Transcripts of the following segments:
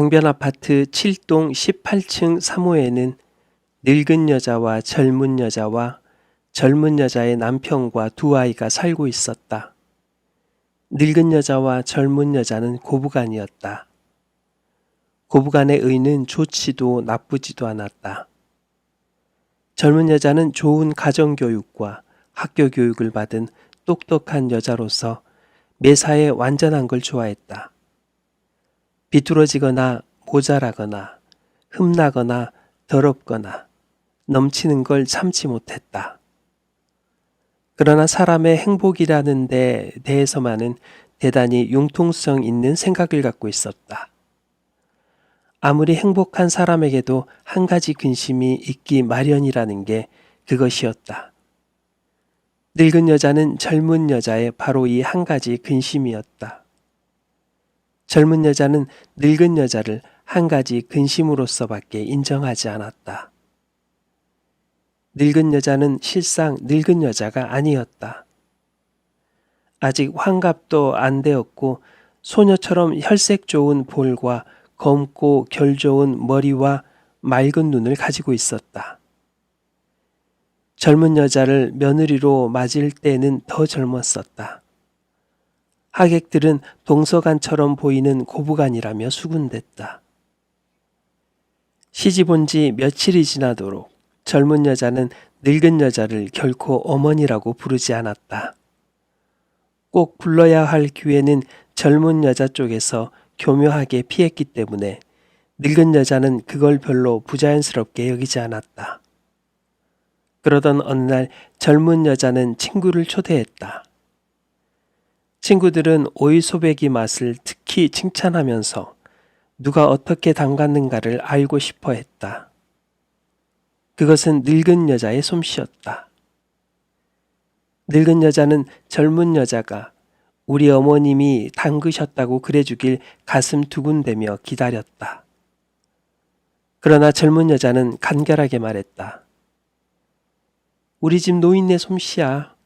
강변아파트 7동 18층 3호에는 늙은 여자와 젊은 여자와 젊은 여자의 남편과 두 아이가 살고 있었다. 늙은 여자와 젊은 여자는 고부간이었다. 고부간의 의는 좋지도 나쁘지도 않았다. 젊은 여자는 좋은 가정교육과 학교 교육을 받은 똑똑한 여자로서 매사에 완전한 걸 좋아했다. 비뚤어지거나 모자라거나 흠나거나 더럽거나 넘치는 걸 참지 못했다. 그러나 사람의 행복이라는 데 대해서만은 대단히 융통성 있는 생각을 갖고 있었다. 아무리 행복한 사람에게도 한 가지 근심이 있기 마련이라는 게 그것이었다. 늙은 여자는 젊은 여자의 바로 이 한 가지 근심이었다. 젊은 여자는 늙은 여자를 한 가지 근심으로서밖에 인정하지 않았다. 늙은 여자는 실상 늙은 여자가 아니었다. 아직 환갑도 안 되었고 소녀처럼 혈색 좋은 볼과 검고 결 좋은 머리와 맑은 눈을 가지고 있었다. 젊은 여자를 며느리로 맞을 때는 더 젊었었다. 하객들은 동서간처럼 보이는 고부간이라며 수군댔다. 시집 온 지 며칠이 지나도록 젊은 여자는 늙은 여자를 결코 어머니라고 부르지 않았다. 꼭 불러야 할 기회는 젊은 여자 쪽에서 교묘하게 피했기 때문에 늙은 여자는 그걸 별로 부자연스럽게 여기지 않았다. 그러던 어느 날 젊은 여자는 친구를 초대했다. 친구들은 오이소배기 맛을 특히 칭찬하면서 누가 어떻게 담갔는가를 알고 싶어 했다. 그것은 늙은 여자의 솜씨였다. 늙은 여자는 젊은 여자가 우리 어머님이 담그셨다고 그래주길 가슴 두근대며 기다렸다. 그러나 젊은 여자는 간결하게 말했다. 우리 집 노인네 솜씨야.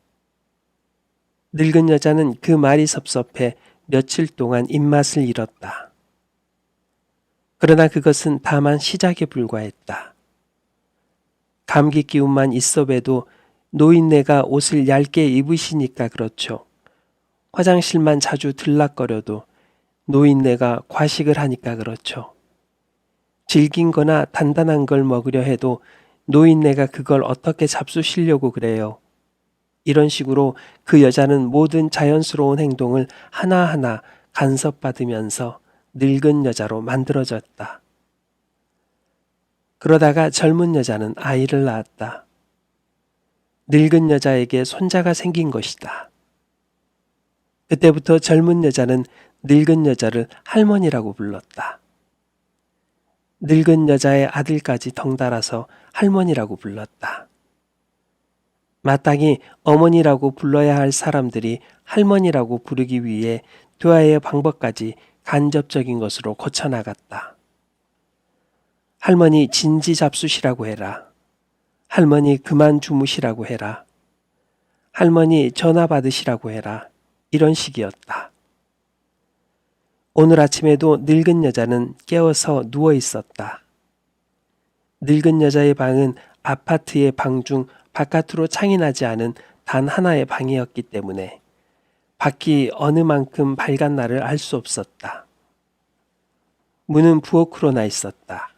늙은 여자는 그 말이 섭섭해 며칠 동안 입맛을 잃었다. 그러나 그것은 다만 시작에 불과했다. 감기 기운만 있어 봬도 노인네가 옷을 얇게 입으시니까 그렇죠. 화장실만 자주 들락거려도 노인네가 과식을 하니까 그렇죠. 질긴 거나 단단한 걸 먹으려 해도 노인네가 그걸 어떻게 잡수시려고 그래요. 이런 식으로 그 여자는 모든 자연스러운 행동을 하나하나 간섭받으면서 늙은 여자로 만들어졌다. 그러다가 젊은 여자는 아이를 낳았다. 늙은 여자에게 손자가 생긴 것이다. 그때부터 젊은 여자는 늙은 여자를 할머니라고 불렀다. 늙은 여자의 아들까지 덩달아서 할머니라고 불렀다. 마땅히 어머니라고 불러야 할 사람들이 할머니라고 부르기 위해 대화의 방법까지 간접적인 것으로 고쳐나갔다. 할머니 진지 잡수시라고 해라. 할머니 그만 주무시라고 해라. 할머니 전화 받으시라고 해라. 이런 식이었다. 오늘 아침에도 늙은 여자는 깨어서 누워 있었다. 늙은 여자의 방은 아파트의 방 중 바깥으로 창이 나지 않은 단 하나의 방이었기 때문에 밖이 어느 만큼 밝은 날을 알 수 없었다. 문은 부엌으로 나 있었다.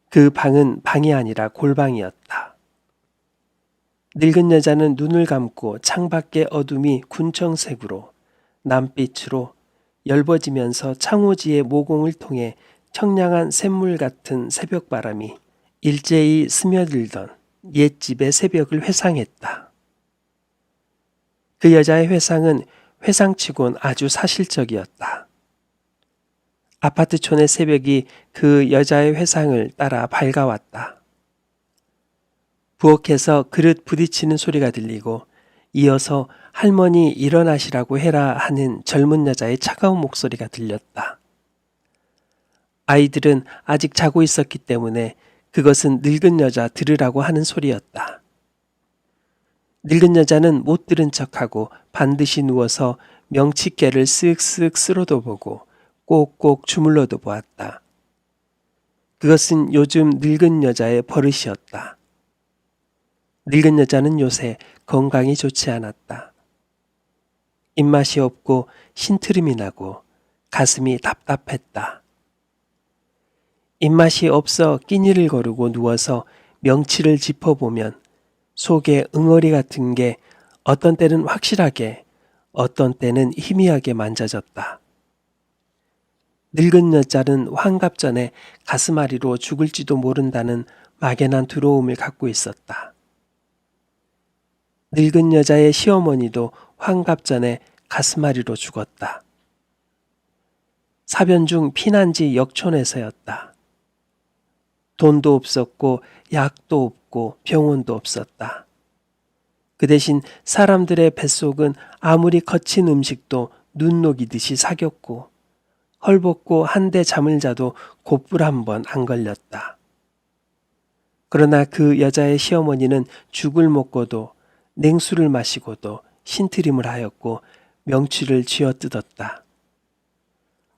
그 방은 방이 아니라 골방이었다. 늙은 여자는 눈을 감고 창밖의 어둠이 군청색으로 남빛으로 엷어지면서 창호지의 모공을 통해 청량한 샘물 같은 새벽바람이 일제히 스며들던 옛집의 새벽을 회상했다. 그 여자의 회상은 회상치곤 아주 사실적이었다. 아파트촌의 새벽이 그 여자의 회상을 따라 밝아왔다. 부엌에서 그릇 부딪히는 소리가 들리고 이어서 할머니 일어나시라고 해라 하는 젊은 여자의 차가운 목소리가 들렸다. 아이들은 아직 자고 있었기 때문에 그것은 늙은 여자 들으라고 하는 소리였다. 늙은 여자는 못 들은 척하고 반드시 누워서 명치깨를 쓱쓱 쓸어도 보고 꼭꼭 주물러도 보았다. 그것은 요즘 늙은 여자의 버릇이었다. 늙은 여자는 요새 건강이 좋지 않았다. 입맛이 없고 신트름이 나고 가슴이 답답했다. 입맛이 없어 끼니를 거르고 누워서 명치를 짚어보면 속에 응어리 같은 게 어떤 때는 확실하게, 어떤 때는 희미하게 만져졌다. 늙은 여자는 환갑 전에 가슴앓이로 죽을지도 모른다는 막연한 두려움을 갖고 있었다. 늙은 여자의 시어머니도 환갑 전에 가슴앓이로 죽었다. 사변 중 피난 지 역촌에서였다. 돈도 없었고 약도 없고 병원도 없었다. 그 대신 사람들의 뱃속은 아무리 거친 음식도 눈 녹이듯이 사겼고 헐벗고 한데 잠을 자도 곧불 한 번 안 걸렸다. 그러나 그 여자의 시어머니는 죽을 먹고도 냉수를 마시고도 신트림을 하였고 명취를 쥐어뜯었다.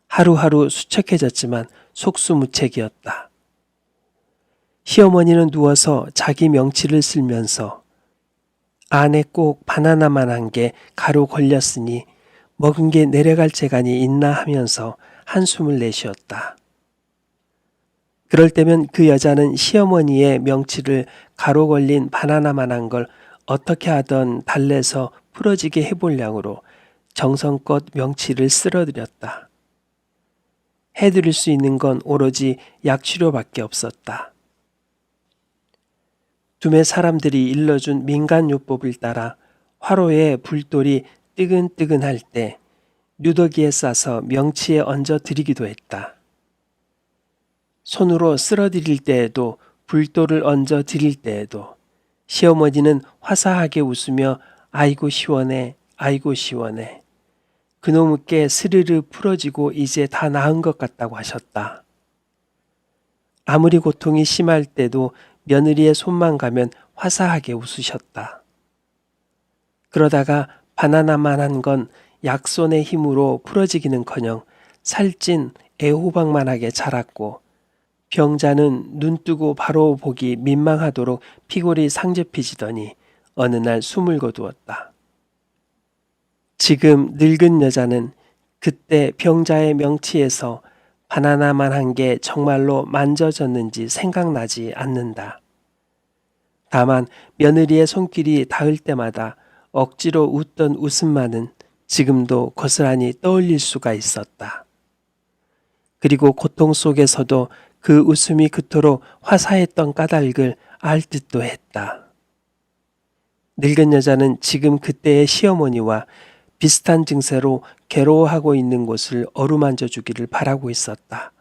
하루하루 수척해졌지만 속수무책이었다. 시어머니는 누워서 자기 명치를 쓸면서 안에 꼭 바나나만 한 게 가루 걸렸으니 먹은 게 내려갈 재간이 있나 하면서 한숨을 내쉬었다. 그럴 때면 그 여자는 시어머니의 명치를 가루 걸린 바나나만 한 걸 어떻게 하던 달래서 풀어지게 해보려고 정성껏 명치를 쓸어들였다. 해드릴 수 있는 건 오로지 약치료밖에 없었다. 두매 사람들이 일러준 민간요법을 따라 화로에 불돌이 뜨근뜨근할 때 누더기에 싸서 명치에 얹어 드리기도 했다. 손으로 쓸어드릴 때에도 불돌을 얹어 드릴 때에도 시어머니는 화사하게 웃으며 아이고 시원해, 아이고 시원해. 그놈의 게 스르르 풀어지고 이제 다 나은 것 같다고 하셨다. 아무리 고통이 심할 때도 며느리의 손만 가면 화사하게 웃으셨다. 그러다가 바나나만 한 건 약손의 힘으로 풀어지기는커녕 살찐 애호박만하게 자랐고 병자는 눈 뜨고 바로 보기 민망하도록 피골이 상접해지더니 어느 날 숨을 거두었다. 지금 늙은 여자는 그때 병자의 명치에서 바나나만 한 게 정말로 만져졌는지 생각나지 않는다. 다만 며느리의 손길이 닿을 때마다 억지로 웃던 웃음만은 지금도 고스란히 떠올릴 수가 있었다. 그리고 고통 속에서도 그 웃음이 그토록 화사했던 까닭을 알 듯도 했다. 늙은 여자는 지금 그때의 시어머니와 비슷한 증세로 괴로워하고 있는 곳을 어루만져 주기를 바라고 있었다.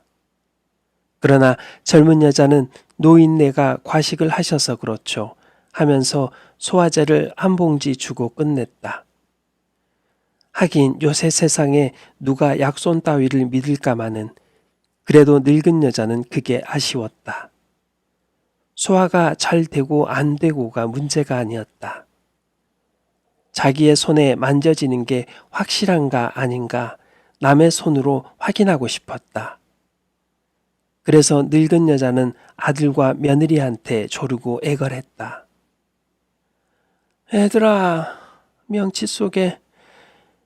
그러나 젊은 여자는 노인네가 과식을 하셔서 그렇죠 하면서 소화제를 한 봉지 주고 끝냈다. 하긴 요새 세상에 누가 약손 따위를 믿을까마는 그래도 늙은 여자는 그게 아쉬웠다. 소화가 잘 되고 안 되고가 문제가 아니었다. 자기의 손에 만져지는 게 확실한가 아닌가 남의 손으로 확인하고 싶었다. 그래서 늙은 여자는 아들과 며느리한테 조르고 애걸했다. 애들아, 명치 속에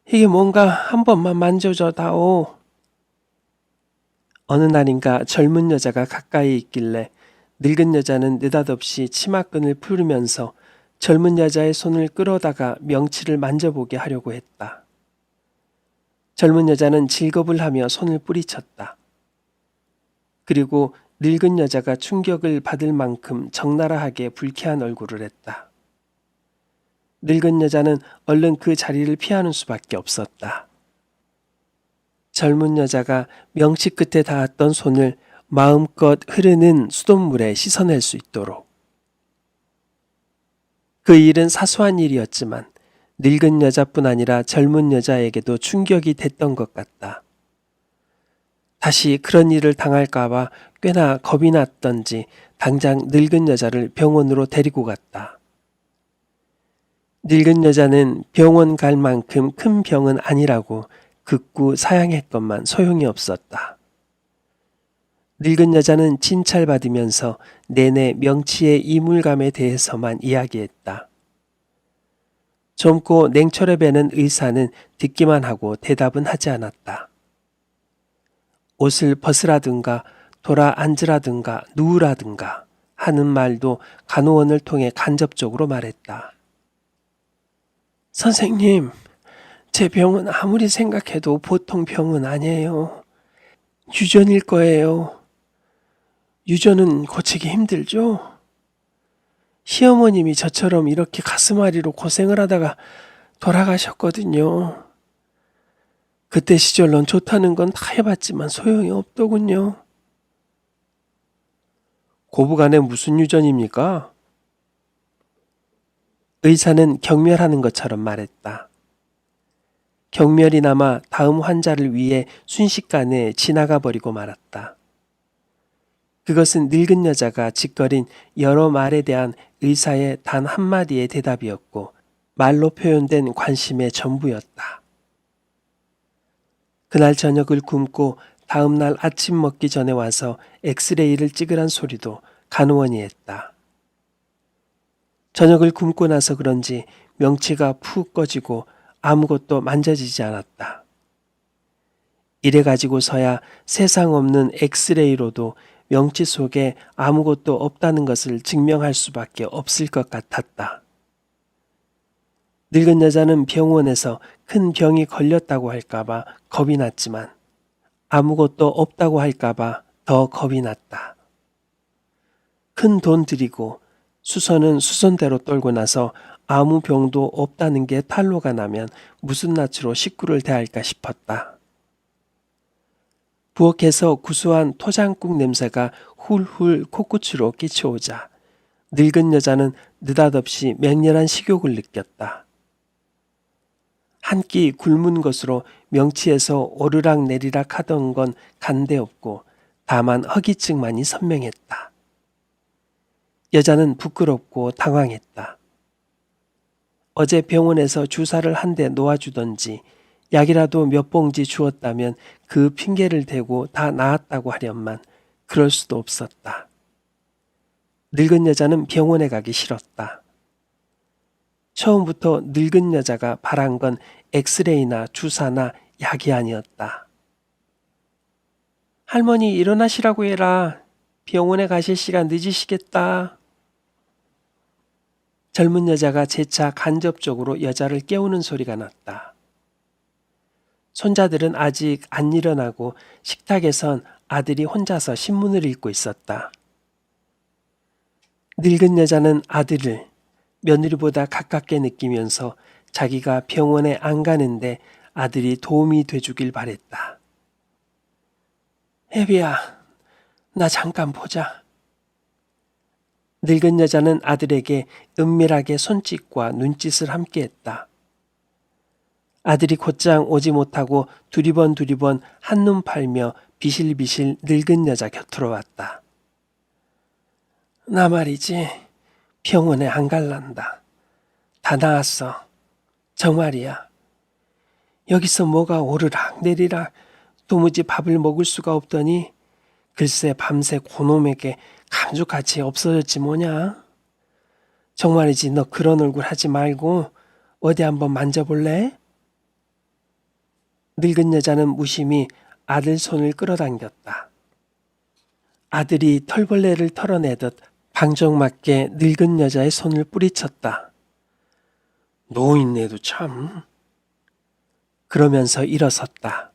이게 뭔가 한 번만 만져줘 다오. 어느 날인가 젊은 여자가 가까이 있길래 늙은 여자는 느닷없이 치마끈을 풀으면서 젊은 여자의 손을 끌어다가 명치를 만져보게 하려고 했다. 젊은 여자는 질겁을 하며 손을 뿌리쳤다. 그리고 늙은 여자가 충격을 받을 만큼 적나라하게 불쾌한 얼굴을 했다. 늙은 여자는 얼른 그 자리를 피하는 수밖에 없었다. 젊은 여자가 명치 끝에 닿았던 손을 마음껏 흐르는 수돗물에 씻어낼 수 있도록. 그 일은 사소한 일이었지만 늙은 여자뿐 아니라 젊은 여자에게도 충격이 됐던 것 같다. 다시 그런 일을 당할까봐 꽤나 겁이 났던지 당장 늙은 여자를 병원으로 데리고 갔다. 늙은 여자는 병원 갈 만큼 큰 병은 아니라고 극구 사양했건만 소용이 없었다. 늙은 여자는 진찰받으면서 내내 명치의 이물감에 대해서만 이야기했다. 젊고 냉철해 배는 의사는 듣기만 하고 대답은 하지 않았다. 옷을 벗으라든가 돌아 앉으라든가 누우라든가 하는 말도 간호원을 통해 간접적으로 말했다. 선생님, 제 병은 아무리 생각해도 보통 병은 아니에요. 유전일 거예요. 유전은 고치기 힘들죠? 시어머님이 저처럼 이렇게 가슴앓이로 고생을 하다가 돌아가셨거든요. 그때 시절론 좋다는 건 다 해봤지만 소용이 없더군요. 고부간에 무슨 유전입니까? 의사는 경멸하는 것처럼 말했다. 경멸이 남아 다음 환자를 위해 순식간에 지나가 버리고 말았다. 그것은 늙은 여자가 짓거린 여러 말에 대한 의사의 단 한마디의 대답이었고 말로 표현된 관심의 전부였다. 그날 저녁을 굶고 다음 날 아침 먹기 전에 와서 엑스레이를 찍으란 소리도 간호원이 했다. 저녁을 굶고 나서 그런지 명치가 푹 꺼지고 아무것도 만져지지 않았다. 이래 가지고서야 세상 없는 엑스레이로도 명치 속에 아무것도 없다는 것을 증명할 수밖에 없을 것 같았다. 늙은 여자는 병원에서 큰 병이 걸렸다고 할까봐 겁이 났지만 아무것도 없다고 할까봐 더 겁이 났다. 큰 돈 들이고 수선은 수선대로 떨고 나서 아무 병도 없다는 게 탄로가 나면 무슨 낯으로 식구를 대할까 싶었다. 부엌에서 구수한 토장국 냄새가 훌훌 코끝으로 끼쳐오자 늙은 여자는 느닷없이 맹렬한 식욕을 느꼈다. 한 끼 굶은 것으로 명치에서 오르락 내리락 하던 건 간데없고 다만 허기증만이 선명했다. 여자는 부끄럽고 당황했다. 어제 병원에서 주사를 한 대 놓아주던지 약이라도 몇 봉지 주었다면 그 핑계를 대고 다 나았다고 하련만 그럴 수도 없었다. 늙은 여자는 병원에 가기 싫었다. 처음부터 늙은 여자가 바란 건 엑스레이나 주사나 약이 아니었다. 할머니 일어나시라고 해라. 병원에 가실 시간 늦으시겠다. 젊은 여자가 재차 간접적으로 여자를 깨우는 소리가 났다. 손자들은 아직 안 일어나고 식탁에선 아들이 혼자서 신문을 읽고 있었다. 늙은 여자는 아들을 며느리보다 가깝게 느끼면서 자기가 병원에 안 가는데 아들이 도움이 돼주길 바랬다. 혜비야, 나 잠깐 보자. 늙은 여자는 아들에게 은밀하게 손짓과 눈짓을 함께했다. 아들이 곧장 오지 못하고 두리번 한눈 팔며 비실비실 늙은 여자 곁으로 왔다. 나 말이지 병원에 안 갈란다. 다 나았어. 정말이야. 여기서 뭐가 오르락 내리락 도무지 밥을 먹을 수가 없더니 글쎄 밤새 고놈에게 감쪽같이 없어졌지 뭐냐. 정말이지 너 그런 얼굴 하지 말고 어디 한번 만져볼래? 늙은 여자는 무심히 아들 손을 끌어당겼다. 아들이 털벌레를 털어내듯 방정맞게 늙은 여자의 손을 뿌리쳤다. 노인네도 참. 그러면서 일어섰다.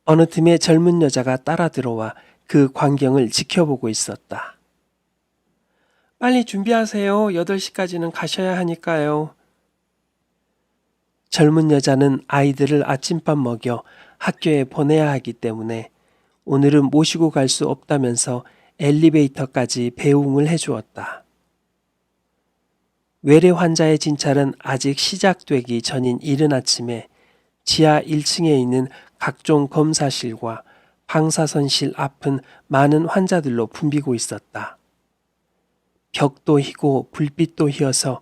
어느 틈에 젊은 여자가 따라 들어와 그 광경을 지켜보고 있었다. 빨리 준비하세요. 8시까지는 가셔야 하니까요. 젊은 여자는 아이들을 아침밥 먹여 학교에 보내야 하기 때문에 오늘은 모시고 갈 수 없다면서 엘리베이터까지 배웅을 해주었다. 외래 환자의 진찰은 아직 시작되기 전인 이른 아침에 지하 1층에 있는 각종 검사실과 방사선실 앞은 많은 환자들로 붐비고 있었다. 벽도 희고 불빛도 휘어서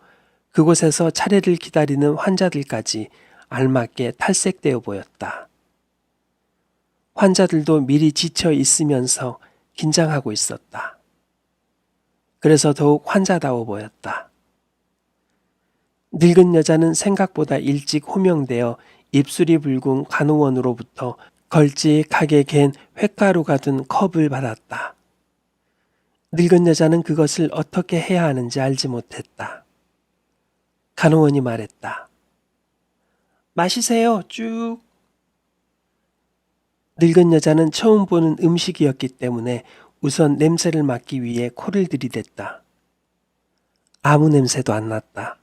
그곳에서 차례를 기다리는 환자들까지 알맞게 탈색되어 보였다. 환자들도 미리 지쳐 있으면서 긴장하고 있었다. 그래서 더욱 환자다워 보였다. 늙은 여자는 생각보다 일찍 호명되어 입술이 붉은 간호원으로부터 걸찍하게 갠 횟가루가 든 컵을 받았다. 늙은 여자는 그것을 어떻게 해야 하는지 알지 못했다. 간호원이 말했다. 마시세요, 쭉. 늙은 여자는 처음 보는 음식이었기 때문에 우선 냄새를 맡기 위해 코를 들이댔다. 아무 냄새도 안 났다.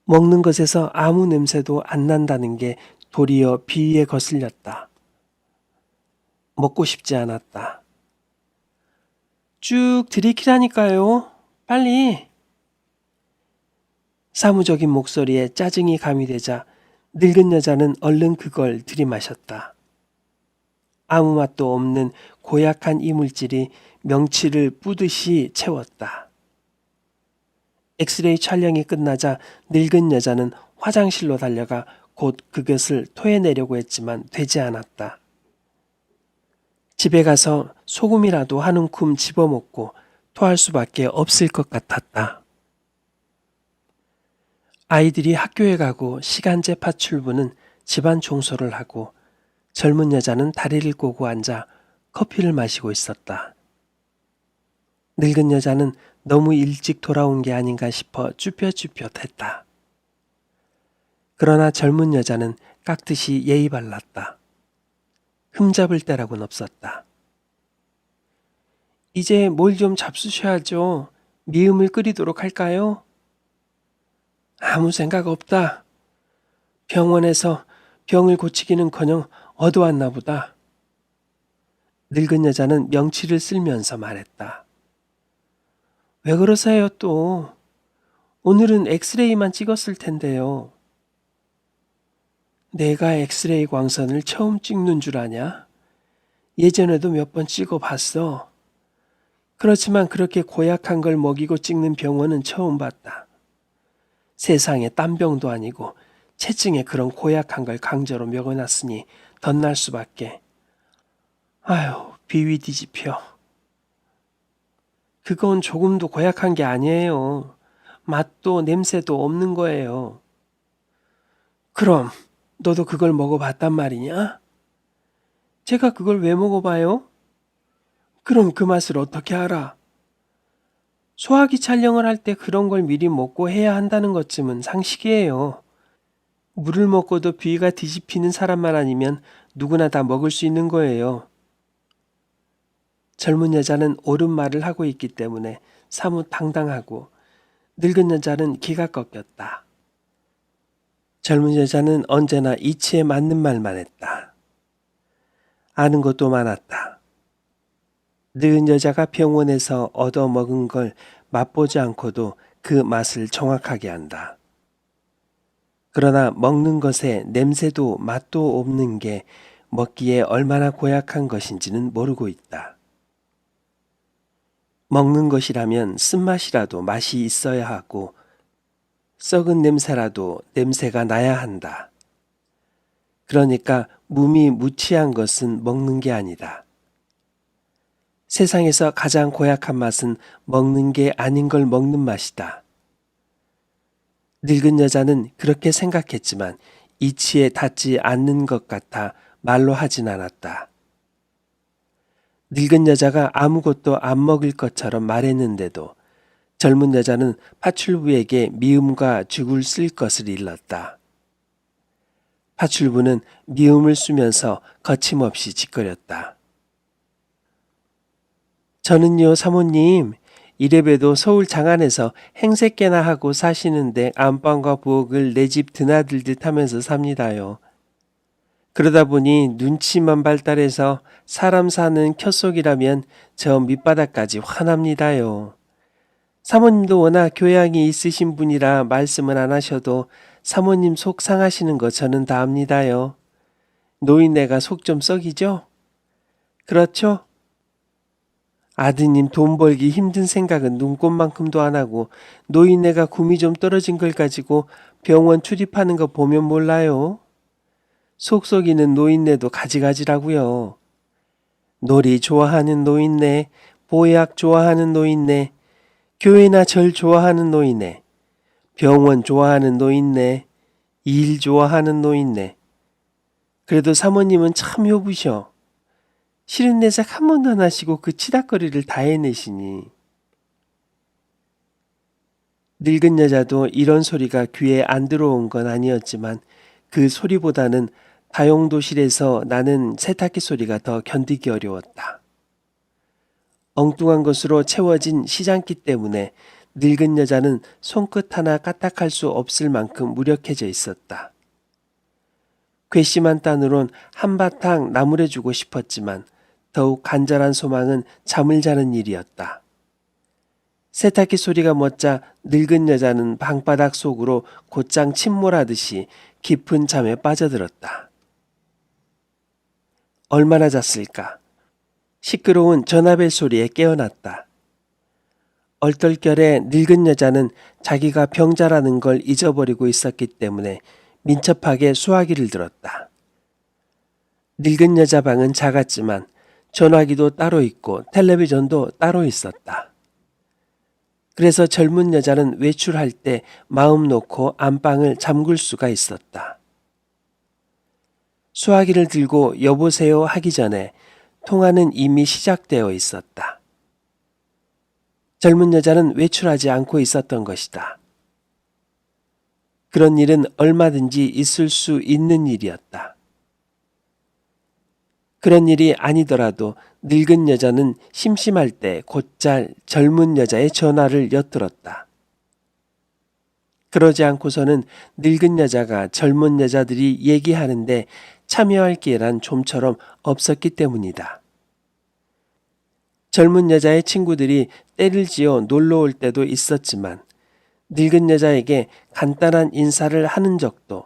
먹는 것에서 아무 냄새도 안 난다는 게 도리어 비위에 거슬렸다. 먹고 싶지 않았다. 쭉 들이키라니까요. 빨리. 사무적인 목소리에 짜증이 가미되자 늙은 여자는 얼른 그걸 들이마셨다. 아무 맛도 없는 고약한 이물질이 명치를 뿌듯이 채웠다. 엑스레이 촬영이 끝나자 늙은 여자는 화장실로 달려가 곧 그것을 토해내려고 했지만 되지 않았다. 집에 가서 소금이라도 한 움큼 집어먹고 토할 수밖에 없을 것 같았다. 아이들이 학교에 가고 시간제 파출부는 집안 청소를 하고 젊은 여자는 다리를 꼬고 앉아 커피를 마시고 있었다. 늙은 여자는 너무 일찍 돌아온 게 아닌가 싶어 쭈뼛쭈뼛했다. 그러나 젊은 여자는 깍듯이 예의 발랐다. 흠잡을 때라고는 없었다. 이제 뭘 좀 잡수셔야죠. 미음을 끓이도록 할까요? 아무 생각 없다. 병원에서 병을 고치기는커녕 어두웠나 보다. 늙은 여자는 명치를 쓸면서 말했다. 왜 그러세요 또? 오늘은 엑스레이만 찍었을 텐데요. 내가 엑스레이 광선을 처음 찍는 줄 아냐? 예전에도 몇 번 찍어봤어. 그렇지만 그렇게 고약한 걸 먹이고 찍는 병원은 처음 봤다. 세상에 땀병도 아니고 체증에 그런 고약한 걸 강제로 먹여놨으니 덧날 수밖에. 아휴, 비위 뒤집혀. 그건 조금도 고약한 게 아니에요. 맛도 냄새도 없는 거예요. 그럼 너도 그걸 먹어봤단 말이냐? 제가 그걸 왜 먹어봐요? 그럼 그 맛을 어떻게 알아? 소화기 촬영을 할 때 그런 걸 미리 먹고 해야 한다는 것쯤은 상식이에요. 물을 먹고도 비위가 뒤집히는 사람만 아니면 누구나 다 먹을 수 있는 거예요. 젊은 여자는 옳은 말을 하고 있기 때문에 사뭇 당당하고 늙은 여자는 기가 꺾였다. 젊은 여자는 언제나 이치에 맞는 말만 했다. 아는 것도 많았다. 늙은 여자가 병원에서 얻어먹은 걸 맛보지 않고도 그 맛을 정확하게 안다. 그러나 먹는 것에 냄새도 맛도 없는 게 먹기에 얼마나 고약한 것인지는 모르고 있다. 먹는 것이라면 쓴맛이라도 맛이 있어야 하고 썩은 냄새라도 냄새가 나야 한다. 그러니까 무미무치한 것은 먹는 게 아니다. 세상에서 가장 고약한 맛은 먹는 게 아닌 걸 먹는 맛이다. 늙은 여자는 그렇게 생각했지만 이치에 닿지 않는 것 같아 말로 하진 않았다. 늙은 여자가 아무것도 안 먹을 것처럼 말했는데도 젊은 여자는 파출부에게 미움과 죽을 쓸 것을 일렀다. 파출부는 미움을 쓰면서 거침없이 짓거렸다. 저는요 사모님, 이래봬도 서울 장안에서 행색계나 하고 사시는데 안방과 부엌을 내 집 드나들듯 하면서 삽니다요. 그러다 보니 눈치만 발달해서 사람 사는 켜속이라면 저 밑바닥까지 화납니다요. 사모님도 워낙 교양이 있으신 분이라 말씀은 안 하셔도 사모님 속 상하시는 거 저는 다 압니다요. 노인네가 속 좀 썩이죠? 그렇죠? 아드님 돈 벌기 힘든 생각은 눈꼽만큼도 안 하고 노인네가 굼이 좀 떨어진 걸 가지고 병원 출입하는 거 보면 몰라요. 속썩이는 노인네도 가지가지라고요. 놀이 좋아하는 노인네, 보약 좋아하는 노인네, 교회나 절 좋아하는 노인네, 병원 좋아하는 노인네, 일 좋아하는 노인네. 그래도 사모님은 참 효부셔. 싫은 내색 한 번도 안 하시고 그 치닥거리를 다 해내시니. 늙은 여자도 이런 소리가 귀에 안 들어온 건 아니었지만 그 소리보다는 다용도실에서 나는 세탁기 소리가 더 견디기 어려웠다. 엉뚱한 것으로 채워진 시장기 때문에 늙은 여자는 손끝 하나 까딱할 수 없을 만큼 무력해져 있었다. 괘씸한 딴으론 한바탕 나무래주고 싶었지만 더욱 간절한 소망은 잠을 자는 일이었다. 세탁기 소리가 멎자 늙은 여자는 방바닥 속으로 곧장 침몰하듯이 깊은 잠에 빠져들었다. 얼마나 잤을까? 시끄러운 전화벨 소리에 깨어났다. 얼떨결에 늙은 여자는 자기가 병자라는 걸 잊어버리고 있었기 때문에 민첩하게 수화기를 들었다. 늙은 여자 방은 작았지만 전화기도 따로 있고 텔레비전도 따로 있었다. 그래서 젊은 여자는 외출할 때 마음 놓고 안방을 잠글 수가 있었다. 수화기를 들고 여보세요 하기 전에 통화는 이미 시작되어 있었다. 젊은 여자는 외출하지 않고 있었던 것이다. 그런 일은 얼마든지 있을 수 있는 일이었다. 그런 일이 아니더라도 늙은 여자는 심심할 때 곧잘 젊은 여자의 전화를 엿들었다. 그러지 않고서는 늙은 여자가 젊은 여자들이 얘기하는데 참여할 기회란 좀처럼 없었기 때문이다. 젊은 여자의 친구들이 때를 지어 놀러 올 때도 있었지만 늙은 여자에게 간단한 인사를 하는 적도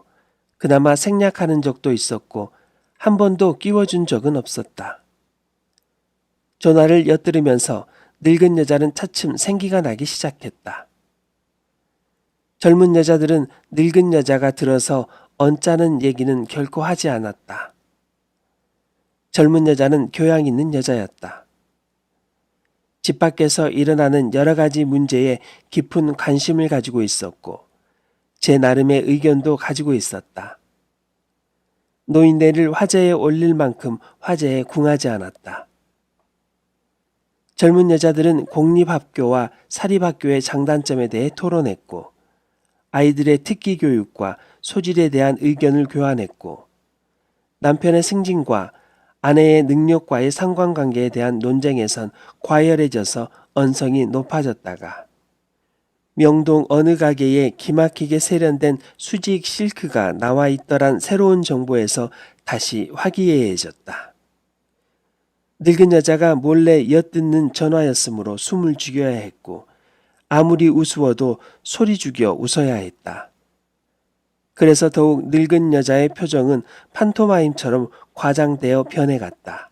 그나마 생략하는 적도 있었고 한 번도 끼워준 적은 없었다. 전화를 엿들으면서 늙은 여자는 차츰 생기가 나기 시작했다. 젊은 여자들은 늙은 여자가 들어서 언짢은 얘기는 결코 하지 않았다. 젊은 여자는 교양 있는 여자였다. 집 밖에서 일어나는 여러 가지 문제에 깊은 관심을 가지고 있었고 제 나름의 의견도 가지고 있었다. 노인네를 화제에 올릴 만큼 화제에 궁하지 않았다. 젊은 여자들은 공립학교와 사립학교의 장단점에 대해 토론했고 아이들의 특기 교육과 소질에 대한 의견을 교환했고 남편의 승진과 아내의 능력과의 상관관계에 대한 논쟁에선 과열해져서 언성이 높아졌다가 명동 어느 가게에 기막히게 세련된 수직 실크가 나와 있더란 새로운 정보에서 다시 화기애애해졌다. 늙은 여자가 몰래 엿듣는 전화였으므로 숨을 죽여야 했고 아무리 우스워도 소리 죽여 웃어야 했다. 그래서 더욱 늙은 여자의 표정은 판토마임처럼 과장되어 변해갔다.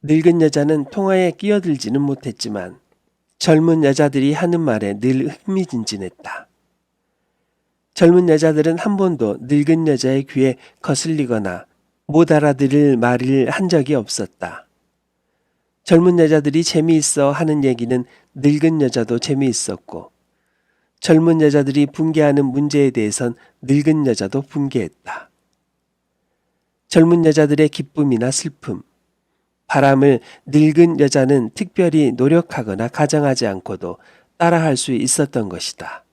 늙은 여자는 통화에 끼어들지는 못했지만 젊은 여자들이 하는 말에 늘 흥미진진했다. 젊은 여자들은 한 번도 늙은 여자의 귀에 거슬리거나 못 알아들을 말을 한 적이 없었다. 젊은 여자들이 재미있어 하는 얘기는 늙은 여자도 재미있었고 젊은 여자들이 붕괴하는 문제에 대해선 늙은 여자도 붕괴했다. 젊은 여자들의 기쁨이나 슬픔, 바람을 늙은 여자는 특별히 노력하거나 가정하지 않고도 따라할 수 있었던 것이다.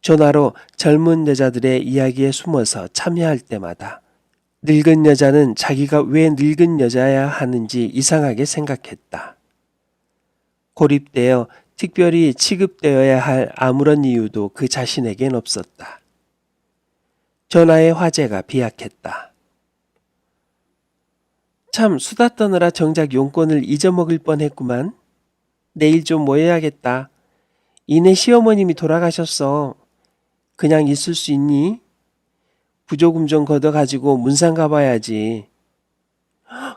전화로 젊은 여자들의 이야기에 숨어서 참여할 때마다 늙은 여자는 자기가 왜 늙은 여자야 하는지 이상하게 생각했다. 고립되어 특별히 취급되어야 할 아무런 이유도 그 자신에겐 없었다. 전화의 화제가 비약했다. 참 수다 떠느라 정작 용건을 잊어먹을 뻔했구만. 내일 좀 모여야겠다. 이내 시어머님이 돌아가셨어. 그냥 있을 수 있니? 부조금 좀 걷어가지고 문상 가봐야지.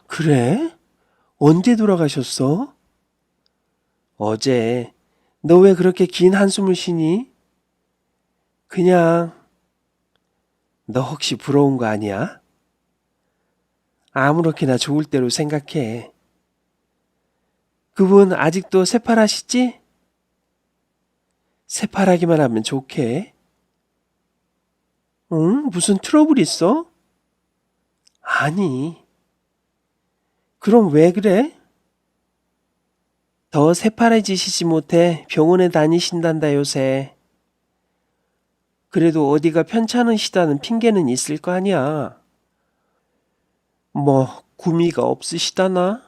그래? 언제 돌아가셨어? 어제. 너 왜 그렇게 긴 한숨을 쉬니? 그냥 너 혹시 부러운 거 아니야? 아무렇게나 좋을 대로 생각해. 그분 아직도 새파라시지? 새파라기만 하면 좋게. 응? 무슨 트러블 있어? 아니. 그럼 왜 그래? 더 새파래지시지 못해 병원에 다니신단다 요새. 그래도 어디가 편찮으시다는 핑계는 있을 거 아니야. 뭐 구미가 없으시다나?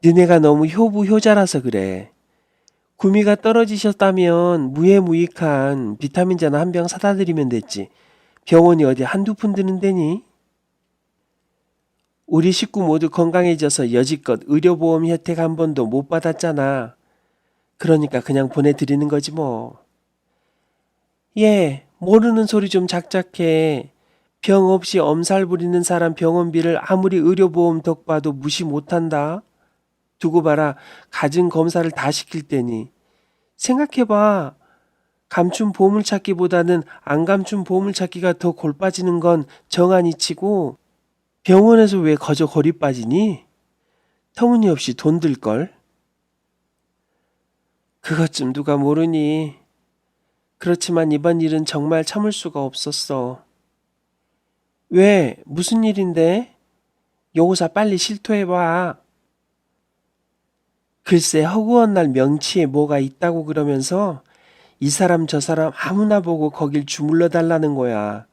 너네가 너무 효부효자라서 그래. 구미가 떨어지셨다면 무해무익한 비타민제나 한 병 사다 드리면 됐지. 병원이 어디 한두 푼 드는 데니? 우리 식구 모두 건강해져서 여지껏 의료보험 혜택 한 번도 못 받았잖아. 그러니까 그냥 보내드리는 거지 뭐. 예, 모르는 소리 좀 작작해. 병 없이 엄살 부리는 사람 병원비를 아무리 의료보험 덕 봐도 무시 못한다. 두고 봐라. 갖은 검사를 다 시킬 때니. 생각해봐. 감춘 보물찾기보다는 안 감춘 보물찾기가 더 골 빠지는 건 정한이치고 병원에서 왜 거저 골이 빠지니? 터무니없이 돈 들걸? 그것 좀 누가 모르니. 그렇지만 이번 일은 정말 참을 수가 없었어. 왜? 무슨 일인데? 여호사 빨리 실토해봐. 글쎄 허구한 날 명치에 뭐가 있다고 그러면서 이 사람 저 사람 아무나 보고 거길 주물러 달라는 거야.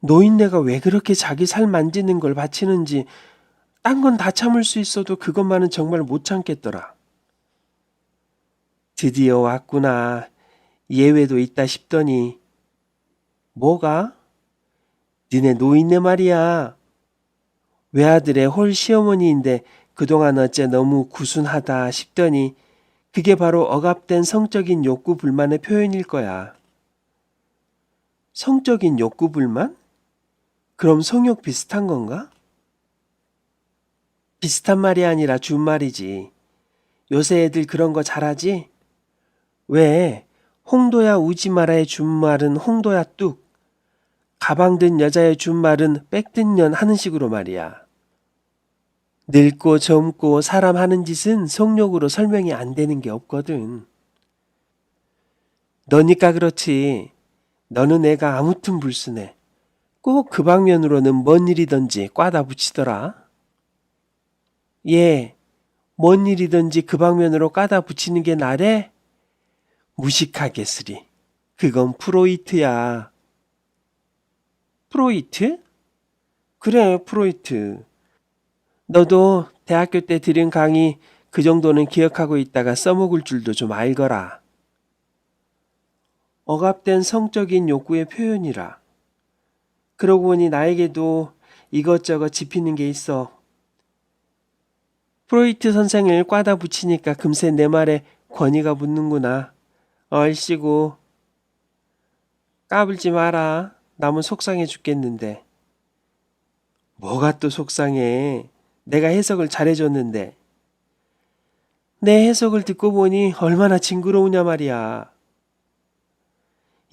노인네가 왜 그렇게 자기 살 만지는 걸 바치는지 딴 건 다 참을 수 있어도 그것만은 정말 못 참겠더라. 드디어 왔구나. 예외도 있다 싶더니. 뭐가? 니네 노인네 말이야. 외아들의 홀 시어머니인데 그동안 어째 너무 구순하다 싶더니 그게 바로 억압된 성적인 욕구 불만의 표현일 거야. 성적인 욕구 불만? 그럼 성욕 비슷한 건가? 비슷한 말이 아니라 준말이지. 요새 애들 그런 거 잘하지? 왜? 홍도야 우지 마라의 준말은 홍도야 뚝. 가방 든 여자의 준말은 백 든 년 하는 식으로 말이야. 늙고 젊고 사람 하는 짓은 성욕으로 설명이 안 되는 게 없거든. 너니까 그렇지. 너는 애가 아무튼 불순해. 꼭 그 방면으로는 뭔 일이든지 꽈다 붙이더라. 예, 뭔 일이든지 그 방면으로 까다 붙이는 게 나래? 무식하겠으리. 그건 프로이트야. 프로이트? 그래, 프로이트. 너도 대학교 때 들은 강의 그 정도는 기억하고 있다가 써먹을 줄도 좀 알거라. 억압된 성적인 욕구의 표현이라. 그러고 보니 나에게도 이것저것 짚이는 게 있어. 프로이트 선생을 꽈다 붙이니까 금세 내 말에 권위가 붙는구나. 얼씨구. 까불지 마라. 남은 속상해 죽겠는데. 뭐가 또 속상해. 내가 해석을 잘해줬는데. 내 해석을 듣고 보니 얼마나 징그러우냐 말이야.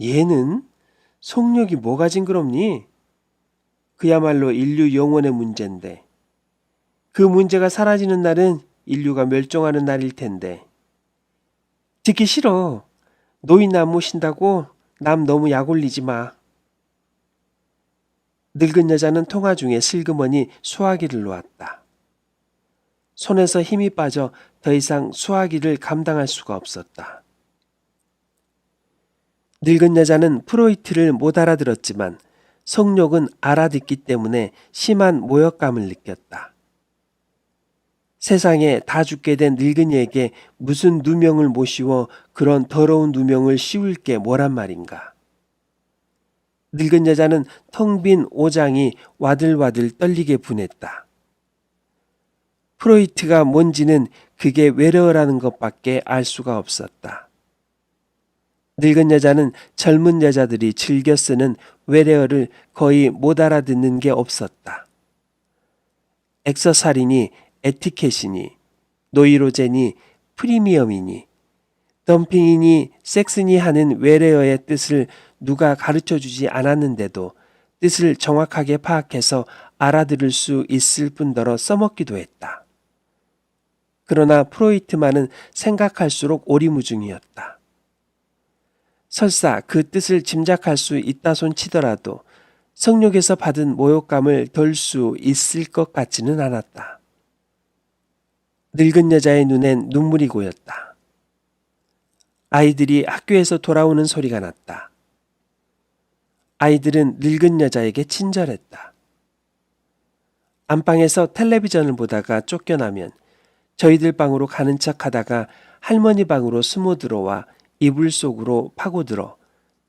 얘는 속력이 뭐가 징그럽니? 그야말로 인류 영원의 문제인데. 그 문제가 사라지는 날은 인류가 멸종하는 날일 텐데. 듣기 싫어. 노인 안 모신다고 남 너무 약 올리지 마. 늙은 여자는 통화 중에 슬그머니 수화기를 놓았다. 손에서 힘이 빠져 더 이상 수화기를 감당할 수가 없었다. 늙은 여자는 프로이트를 못 알아들었지만 성욕은 알아듣기 때문에 심한 모욕감을 느꼈다. 세상에 다 죽게 된 늙은이에게 무슨 누명을 못 씌워 그런 더러운 누명을 씌울 게 뭐란 말인가. 늙은 여자는 텅 빈 오장이 와들와들 떨리게 분했다. 프로이트가 뭔지는 그게 외래어라는 것밖에 알 수가 없었다. 늙은 여자는 젊은 여자들이 즐겨 쓰는 외래어를 거의 못 알아듣는 게 없었다. 엑서살이니 에티켓이니 노이로제니 프리미엄이니 덤핑이니 섹스니 하는 외래어의 뜻을 누가 가르쳐 주지 않았는데도 뜻을 정확하게 파악해서 알아들을 수 있을 뿐더러 써먹기도 했다. 그러나 프로이트만은 생각할수록 오리무중이었다. 설사 그 뜻을 짐작할 수 있다 손 치더라도 성욕에서 받은 모욕감을 덜 수 있을 것 같지는 않았다. 늙은 여자의 눈엔 눈물이 고였다. 아이들이 학교에서 돌아오는 소리가 났다. 아이들은 늙은 여자에게 친절했다. 안방에서 텔레비전을 보다가 쫓겨나면 저희들 방으로 가는 척 하다가 할머니 방으로 숨어 들어와 이불 속으로 파고들어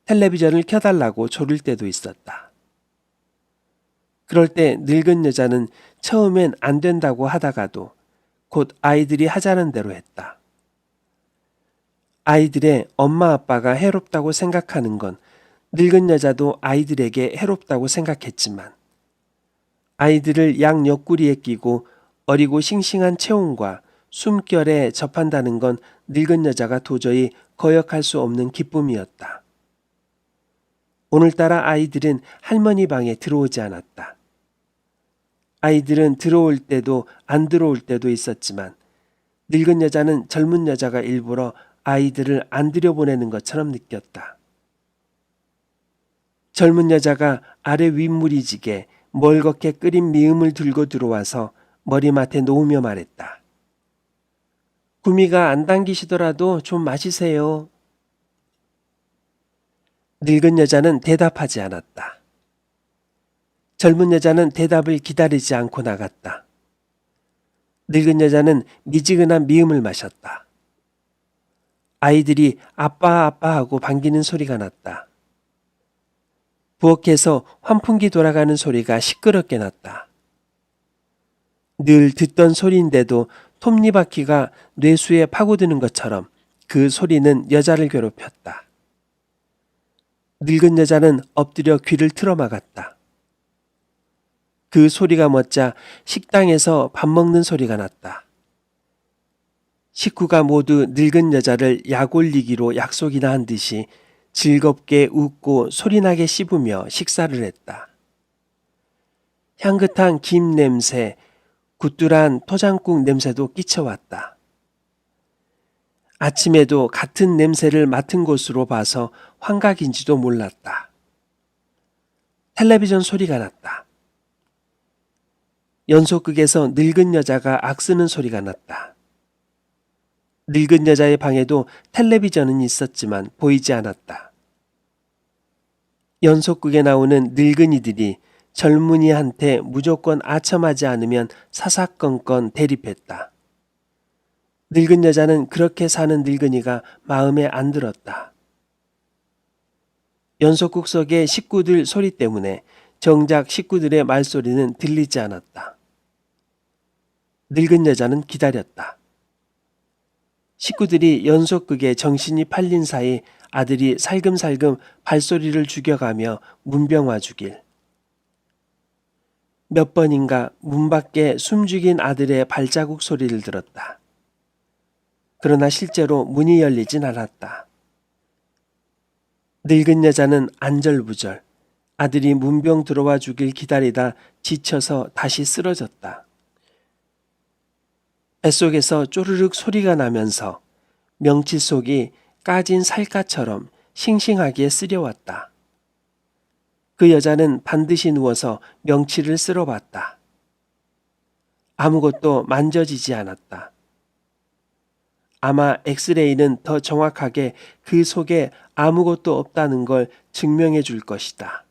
텔레비전을 켜달라고 조를 때도 있었다. 그럴 때 늙은 여자는 처음엔 안 된다고 하다가도 곧 아이들이 하자는 대로 했다. 아이들의 엄마 아빠가 해롭다고 생각하는 건 늙은 여자도 아이들에게 해롭다고 생각했지만 아이들을 양 옆구리에 끼고 어리고 싱싱한 체온과 숨결에 접한다는 건 늙은 여자가 도저히 거역할 수 없는 기쁨이었다. 오늘따라 아이들은 할머니 방에 들어오지 않았다. 아이들은 들어올 때도 안 들어올 때도 있었지만 늙은 여자는 젊은 여자가 일부러 아이들을 안 들여보내는 것처럼 느꼈다. 젊은 여자가 아래 윗무리지게 멀겋게 끓인 미음을 들고 들어와서 머리맡에 놓으며 말했다. 구미가 안 당기시더라도 좀 마시세요. 늙은 여자는 대답하지 않았다. 젊은 여자는 대답을 기다리지 않고 나갔다. 늙은 여자는 미지근한 미음을 마셨다. 아이들이 아빠 아빠 하고 반기는 소리가 났다. 부엌에서 환풍기 돌아가는 소리가 시끄럽게 났다. 늘 듣던 소리인데도 톱니바퀴가 뇌수에 파고드는 것처럼 그 소리는 여자를 괴롭혔다. 늙은 여자는 엎드려 귀를 틀어막았다. 그 소리가 멎자 식당에서 밥 먹는 소리가 났다. 식구가 모두 늙은 여자를 약 올리기로 약속이나 한 듯이 즐겁게 웃고 소리나게 씹으며 식사를 했다. 향긋한 김 냄새, 굿들한 토장국 냄새도 끼쳐왔다. 아침에도 같은 냄새를 맡은 곳으로 봐서 환각인지도 몰랐다. 텔레비전 소리가 났다. 연속극에서 늙은 여자가 악쓰는 소리가 났다. 늙은 여자의 방에도 텔레비전은 있었지만 보이지 않았다. 연속극에 나오는 늙은이들이 젊은이한테 무조건 아첨하지 않으면 사사건건 대립했다. 늙은 여자는 그렇게 사는 늙은이가 마음에 안 들었다. 연속극 속의 식구들 소리 때문에 정작 식구들의 말소리는 들리지 않았다. 늙은 여자는 기다렸다. 식구들이 연속극에 정신이 팔린 사이 아들이 살금살금 발소리를 죽여가며 문병 와주길. 몇 번인가 문 밖에 숨죽인 아들의 발자국 소리를 들었다. 그러나 실제로 문이 열리진 않았다. 늙은 여자는 안절부절 아들이 문병 들어와 주길 기다리다 지쳐서 다시 쓰러졌다. 뱃속에서 쪼르륵 소리가 나면서 명치 속이 까진 살갗처럼 싱싱하게 쓰려왔다. 그 여자는 반드시 누워서 명치를 쓸어봤다. 아무것도 만져지지 않았다. 아마 엑스레이는 더 정확하게 그 속에 아무것도 없다는 걸 증명해 줄 것이다.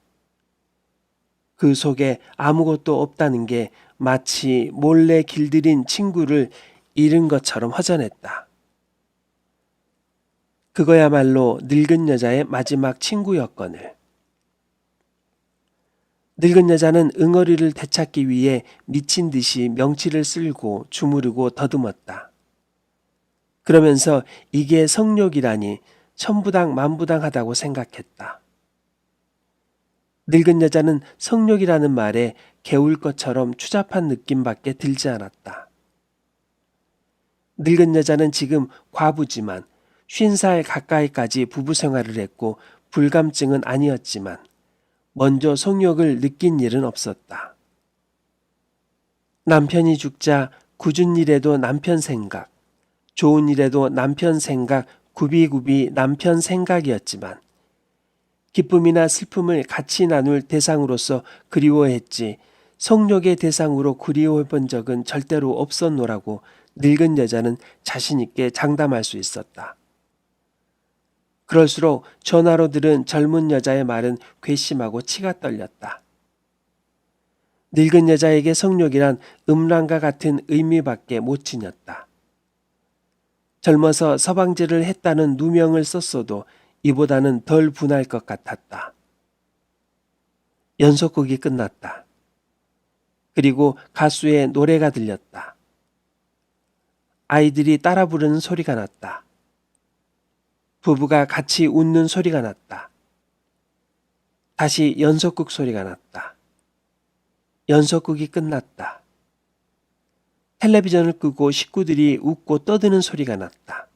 그 속에 아무것도 없다는 게 마치 몰래 길들인 친구를 잃은 것처럼 허전했다. 그거야말로 늙은 여자의 마지막 친구였거늘. 늙은 여자는 응어리를 되찾기 위해 미친 듯이 명치를 쓸고 주무르고 더듬었다. 그러면서 이게 성욕이라니 천부당 만부당하다고 생각했다. 늙은 여자는 성욕이라는 말에 개울 것처럼 추잡한 느낌밖에 들지 않았다. 늙은 여자는 지금 과부지만 50살 가까이까지 부부 생활을 했고 불감증은 아니었지만 먼저 성욕을 느낀 일은 없었다. 남편이 죽자 굳은 일에도 남편 생각, 좋은 일에도 남편 생각, 굽이굽이 남편 생각이었지만 기쁨이나 슬픔을 같이 나눌 대상으로서 그리워했지 성욕의 대상으로 그리워해 본 적은 절대로 없었노라고 늙은 여자는 자신 있게 장담할 수 있었다. 그럴수록 전화로 들은 젊은 여자의 말은 괘씸하고 치가 떨렸다. 늙은 여자에게 성욕이란 음란과 같은 의미밖에 못 지녔다. 젊어서 서방제를 했다는 누명을 썼어도 이보다는 덜 분할 것 같았다. 연속극이 끝났다. 그리고 가수의 노래가 들렸다. 아이들이 따라 부르는 소리가 났다. 부부가 같이 웃는 소리가 났다. 다시 연속극 소리가 났다. 연속극이 끝났다. 텔레비전을 끄고 식구들이 웃고 떠드는 소리가 났다.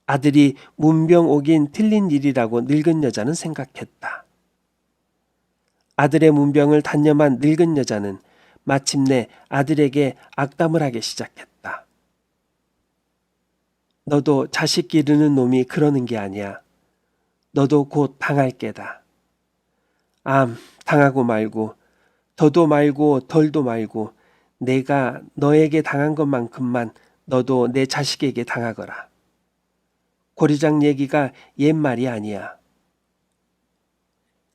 아들이 문병 오긴 틀린 일이라고 늙은 여자는 생각했다. 아들의 문병을 단념한 늙은 여자는 마침내 아들에게 악담을 하기 시작했다. 너도 자식 기르는 놈이 그러는 게 아니야. 너도 곧 당할 게다. 당하고 말고 더도 말고 덜도 말고 내가 너에게 당한 것만큼만 너도 내 자식에게 당하거라. 고리장 얘기가 옛말이 아니야.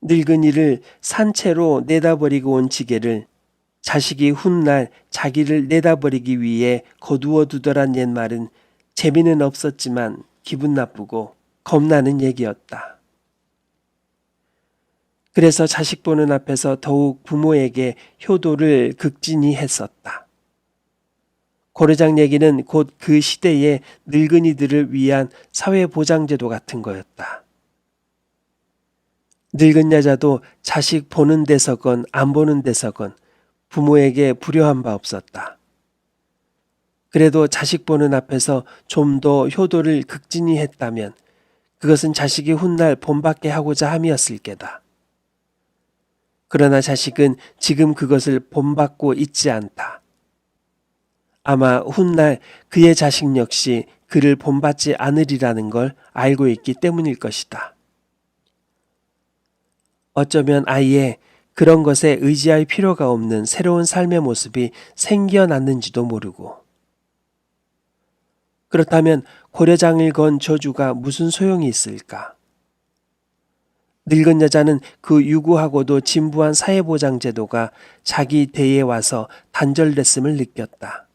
늙은이를 산채로 내다버리고 온 지게를 자식이 훗날 자기를 내다버리기 위해 거두어 두더란 옛말은 재미는 없었지만 기분 나쁘고 겁나는 얘기였다. 그래서 자식 보는 앞에서 더욱 부모에게 효도를 극진히 했었다. 고려장 얘기는 곧 그 시대의 늙은이들을 위한 사회보장제도 같은 거였다. 늙은 여자도 자식 보는 데서건 안 보는 데서건 부모에게 불효한 바 없었다. 그래도 자식 보는 앞에서 좀 더 효도를 극진히 했다면 그것은 자식이 훗날 본받게 하고자 함이었을 게다. 그러나 자식은 지금 그것을 본받고 있지 않다. 아마 훗날 그의 자식 역시 그를 본받지 않으리라는 걸 알고 있기 때문일 것이다. 어쩌면 아예 그런 것에 의지할 필요가 없는 새로운 삶의 모습이 생겨났는지도 모르고. 그렇다면 고려장을 건 저주가 무슨 소용이 있을까? 늙은 여자는 그 유구하고도 진부한 사회보장제도가 자기 대에 와서 단절됐음을 느꼈다.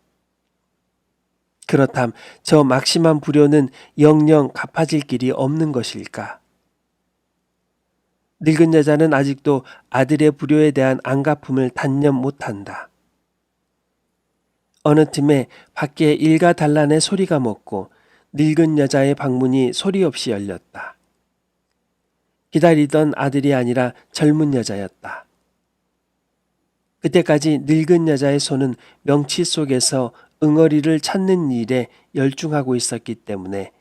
그렇담 저 막심한 불효는 영영 갚아질 길이 없는 것일까? 늙은 여자는 아직도 아들의 불효에 대한 안갚음을 단념 못한다. 어느 틈에 밖에 일가단란의 소리가 멎고 늙은 여자의 방문이 소리 없이 열렸다. 기다리던 아들이 아니라 젊은 여자였다. 그때까지 늙은 여자의 손은 명치 속에서 응어리를 찾는 일에 열중하고 있었기 때문에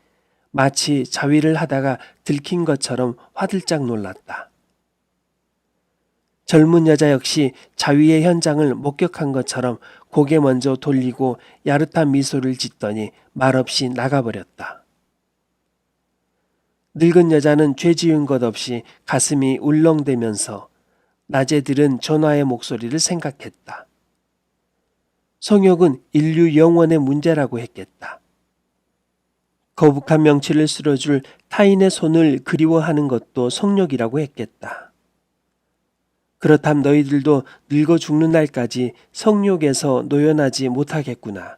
마치 자위를 하다가 들킨 것처럼 화들짝 놀랐다. 젊은 여자 역시 자위의 현장을 목격한 것처럼 고개 먼저 돌리고 야릇한 미소를 짓더니 말없이 나가버렸다. 늙은 여자는 죄 지은 것 없이 가슴이 울렁대면서 낮에 들은 전화의 목소리를 생각했다. 성욕은 인류 영원의 문제라고 했겠다. 거북한 명치를 쓸어줄 타인의 손을 그리워하는 것도 성욕이라고 했겠다. 그렇담 너희들도 늙어 죽는 날까지 성욕에서 노연하지 못하겠구나.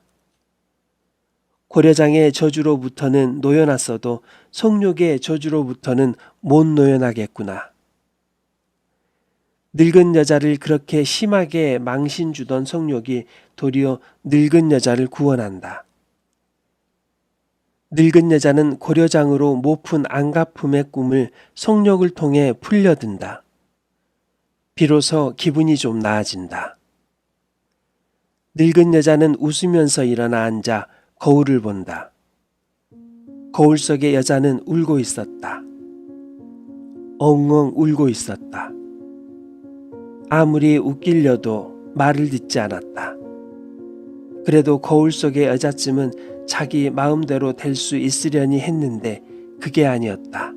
고려장의 저주로부터는 노연했어도 성욕의 저주로부터는 못 노연하겠구나. 늙은 여자를 그렇게 심하게 망신 주던 성욕이 도리어 늙은 여자를 구원한다. 늙은 여자는 고려장으로 못 푼 안갚음의 꿈을 성욕을 통해 풀려든다. 비로소 기분이 좀 나아진다. 늙은 여자는 웃으면서 일어나 앉아 거울을 본다. 거울 속의 여자는 울고 있었다. 엉엉 울고 있었다. 아무리 웃기려도 말을 듣지 않았다. 그래도 거울 속의 여자쯤은 자기 마음대로 될 수 있으려니 했는데 그게 아니었다.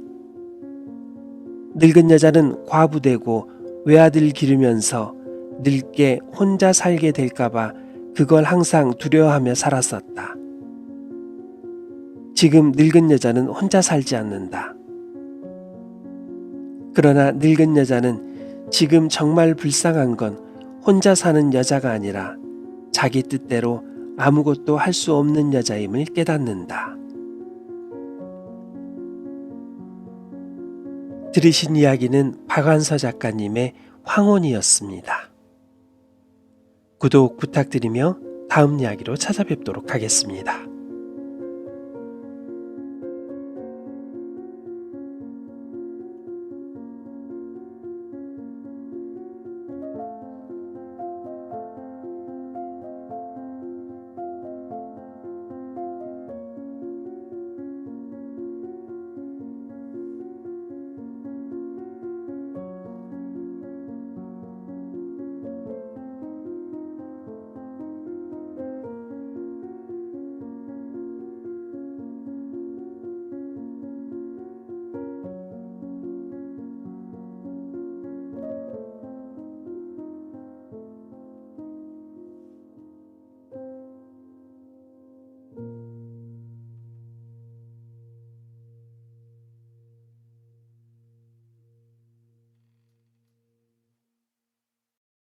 늙은 여자는 과부되고 외아들 기르면서 늙게 혼자 살게 될까봐 그걸 항상 두려워하며 살았었다. 지금 늙은 여자는 혼자 살지 않는다. 그러나 늙은 여자는 지금 정말 불쌍한 건 혼자 사는 여자가 아니라 자기 뜻대로 아무것도 할 수 없는 여자임을 깨닫는다. 들으신 이야기는 박완서 작가님의 황혼이었습니다. 구독 부탁드리며 다음 이야기로 찾아뵙도록 하겠습니다.